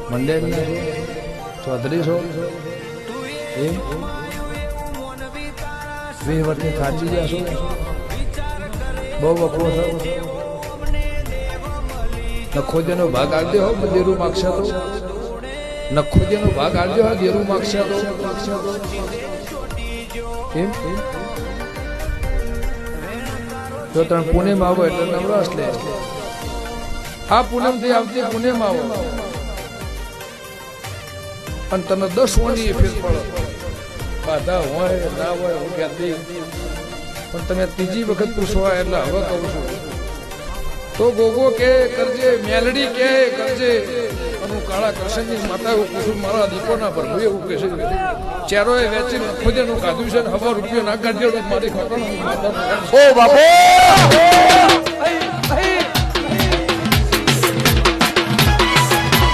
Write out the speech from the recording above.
મંડેર ચૌધરી છો એમ 20 વર્ષથી થાચી ગયા છો બહુ વખરો છો નખોજેનો ભાગ આવજો હો દેરું માગશે તો નખોજેનો ભાગ આવજો હો દેરું માગશે તો એમ જો તમે પુણેમાં આવો એટલે નવરાશ લે આ પૂનમથી આવતી પુણેમાં આવો અને તને 10 વણી ફેર પડે બાધા હોય ના હોય હું કહેતી પણ તમે ત્રીજી વખત પૂછવા એટલે હવે કહું છું તો ગોગો કે કરજે મેલડી કે કરજે અને કાળા કૃષ્ણની માતા એવું પૂછું મારા દીકોના પ્રભુ એવું કહે છે ચેરોએ વેચી ખુદેનું કાઢ્યું છે ને 1,000 રૂપિયા ના કાઢ્યો મારી ખોટો ઓ બાપો